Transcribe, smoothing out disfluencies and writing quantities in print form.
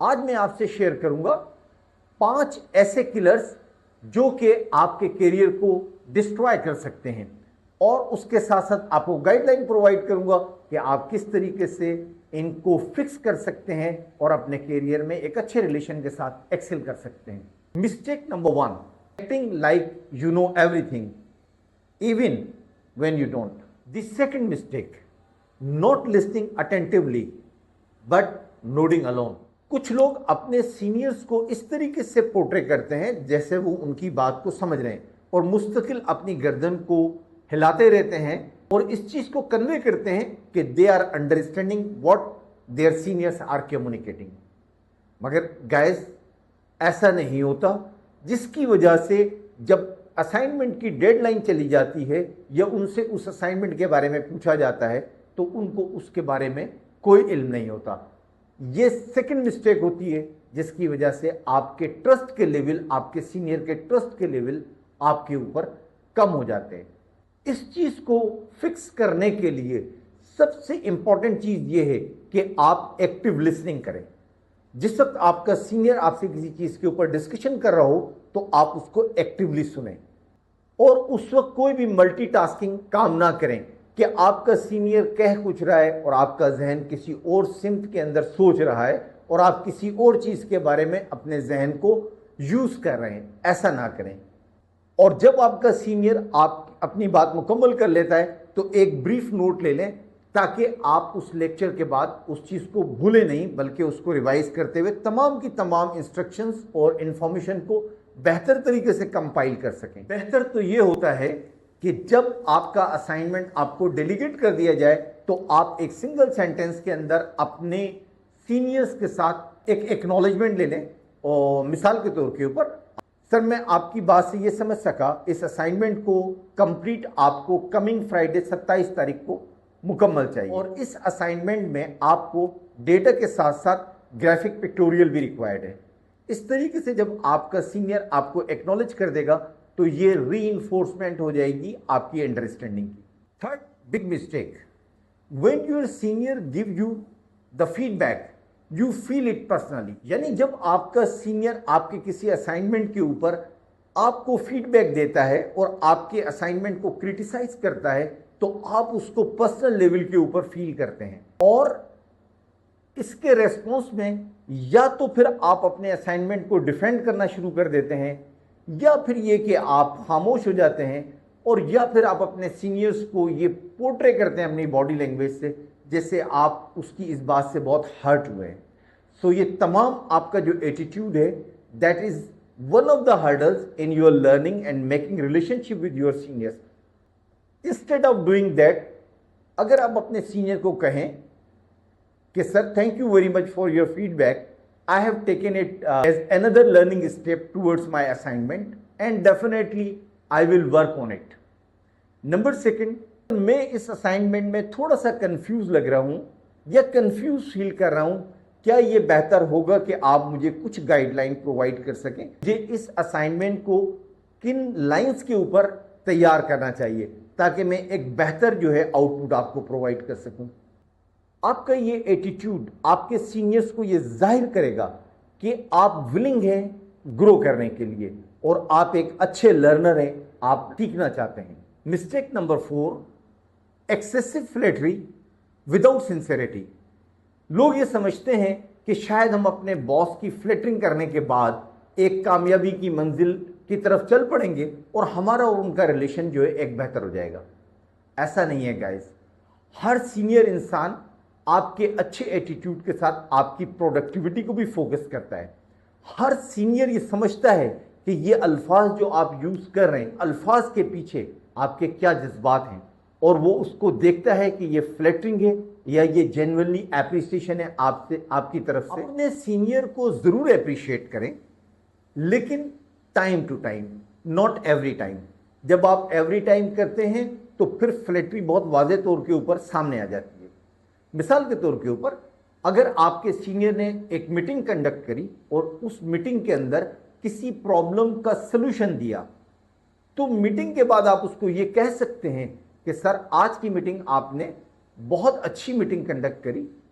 آج میں آپ سے شیئر کروں گا 5 ایسے کلرز جو کہ آپ کے کیریئر کو ڈسٹرائے کر سکتے ہیں، اور اس کے ساتھ ساتھ آپ کو گائیڈ لائن پرووائڈ کروں گا کہ آپ کس طریقے سے ان کو فکس کر سکتے ہیں اور اپنے کیریئر میں ایک اچھے ریلیشن کے ساتھ ایکسل کر سکتے ہیں۔ Mistake number 1، acting like you know ایوری تھنگ even when you don't. The second mistake, not listening attentively but nodding alone. کچھ لوگ اپنے سینئرز کو اس طریقے سے پورٹرے کرتے ہیں جیسے وہ ان کی بات کو سمجھ رہے ہیں، اور مستقل اپنی گردن کو ہلاتے رہتے ہیں اور اس چیز کو کنوے کرتے ہیں کہ they are understanding what their seniors are communicating. مگر گائز ایسا نہیں ہوتا، جس کی وجہ سے جب اسائنمنٹ کی ڈیڈ لائن چلی جاتی ہے یا ان سے اس اسائنمنٹ کے بارے میں پوچھا جاتا ہے تو ان کو اس کے بارے میں کوئی علم نہیں ہوتا۔ یہ سیکنڈ مسٹیک ہوتی ہے جس کی وجہ سے آپ کے ٹرسٹ کے لیول، آپ کے سینئر کے ٹرسٹ کے لیول آپ کے اوپر کم ہو جاتے ہیں۔ اس چیز کو فکس کرنے کے لیے سب سے امپورٹنٹ چیز یہ ہے کہ آپ ایکٹیو لسننگ کریں۔ جس وقت آپ کا سینئر آپ سے کسی چیز کے اوپر ڈسکشن کر رہا ہو تو آپ اس کو ایکٹیولی سنیں، اور اس وقت کوئی بھی ملٹی ٹاسکنگ کام نہ کریں کہ آپ کا سینئر کہہ کچھ رہا ہے اور آپ کا ذہن کسی اور سمت کے اندر سوچ رہا ہے اور آپ کسی اور چیز کے بارے میں اپنے ذہن کو یوز کر رہے ہیں۔ ایسا نہ کریں۔ اور جب آپ کا سینئر آپ اپنی بات مکمل کر لیتا ہے تو ایک بریف نوٹ لے لیں تاکہ آپ اس لیکچر کے بعد اس چیز کو بھولیں نہیں، بلکہ اس کو ریوائز کرتے ہوئے تمام کی تمام انسٹرکشنز اور انفارمیشن کو بہتر طریقے سے کمپائل کر سکیں۔ بہتر تو یہ ہوتا ہے کہ جب آپ کا اسائنمنٹ آپ کو ڈیلیگیٹ کر دیا جائے تو آپ ایک سنگل سینٹنس کے اندر اپنے سینئرز کے ساتھ ایک ایکنالجمنٹ لے لیں، اور مثال کے طور کے اوپر، سر میں آپ کی بات سے یہ سمجھ سکا اس اسائنمنٹ کو کمپلیٹ آپ کو کمنگ فرائیڈے 27 تاریخ کو مکمل چاہیے، اور اس اسائنمنٹ میں آپ کو ڈیٹا کے ساتھ ساتھ گرافک پکٹوریل بھی ریکوائرڈ ہے۔ اس طریقے سے جب آپ کا سینئر آپ کو ایکنالج کر دے گا تو یہ ری انفورسمنٹ ہو جائے گی آپ کی انڈرسٹینڈنگ کی۔ Third big mistake, when your senior gave you the feedback you feel it personally, یعنی جب آپ کا سینئر آپ کے کسی اسائنمنٹ کے اوپر آپ کو فیڈ بیک دیتا ہے اور آپ کے اسائنمنٹ کو کریٹیسائز کرتا ہے تو آپ اس کو پرسنل لیول کے اوپر فیل کرتے ہیں، اور اس کے ریسپونس میں یا تو پھر آپ اپنے اسائنمنٹ کو ڈیفینڈ کرنا شروع کر دیتے ہیں، یا پھر یہ کہ آپ خاموش ہو جاتے ہیں، اور یا پھر آپ اپنے سینئرز کو یہ پورٹرے کرتے ہیں اپنی باڈی لینگویج سے جیسے آپ اس کی اس بات سے بہت ہرٹ ہوئے ہیں۔ سو یہ تمام آپ کا جو ایٹیٹیوڈ ہے that is one of the hurdles in your learning and making relationship with your seniors. Instead of doing that, اگر آپ اپنے سینئر کو کہیں کہ sir thank you very much for your feedback, I have taken it as another learning step towards my assignment and definitely I will work on it. Number second, میں اس assignment میں تھوڑا سا confuse لگ رہا ہوں یا confuse فیل کر رہا ہوں، کیا یہ بہتر ہوگا کہ آپ مجھے کچھ گائیڈ لائن پرووائڈ کر سکیں؟ مجھے اس اسائنمنٹ کو کن لائنز کے اوپر تیار کرنا چاہیے تاکہ میں ایک بہتر جو ہے آؤٹ پٹ آپ کو پرووائڈ کر سکوں؟ آپ کا یہ ایٹیٹیوڈ آپ کے سینئرز کو یہ ظاہر کرے گا کہ آپ ولنگ ہیں گرو کرنے کے لیے، اور آپ ایک اچھے لرنر ہیں، آپ سیکھنا چاہتے ہیں۔ Mistake number 4، excessive flattery without sincerity. لوگ یہ سمجھتے ہیں کہ شاید ہم اپنے باس کی فلیٹرنگ کرنے کے بعد ایک کامیابی کی منزل کی طرف چل پڑیں گے اور ہمارا اور ان کا ریلیشن جو ہے ایک بہتر ہو جائے گا۔ ایسا نہیں ہے گائز۔ ہر سینئر انسان آپ کے اچھے ایٹیٹیوڈ کے ساتھ آپ کی پروڈکٹیوٹی کو بھی فوکس کرتا ہے۔ ہر سینئر یہ سمجھتا ہے کہ یہ الفاظ جو آپ یوز کر رہے ہیں، الفاظ کے پیچھے آپ کے کیا جذبات ہیں، اور وہ اس کو دیکھتا ہے کہ یہ فلیٹرنگ ہے یا یہ جینوئنلی اپریسیشن ہے آپ سے، آپ کی طرف سے۔ اپنے سینئر کو ضرور اپریشیٹ کریں، لیکن time to time, not every time. جب آپ ایوری ٹائم کرتے ہیں تو پھر فلیٹری بہت واضح طور کے اوپر سامنے آ جاتی ہے۔ مثال کے طور کے اوپر، اگر آپ کے سینئر نے ایک میٹنگ کنڈکٹ کری اور اس میٹنگ کے اندر کسی پرابلم کا سلوشن دیا، تو میٹنگ کے بعد آپ اس کو یہ کہہ سکتے ہیں کہ سر آج کی میٹنگ آپ نے بہت اچھی میٹنگ کنڈکٹ کری،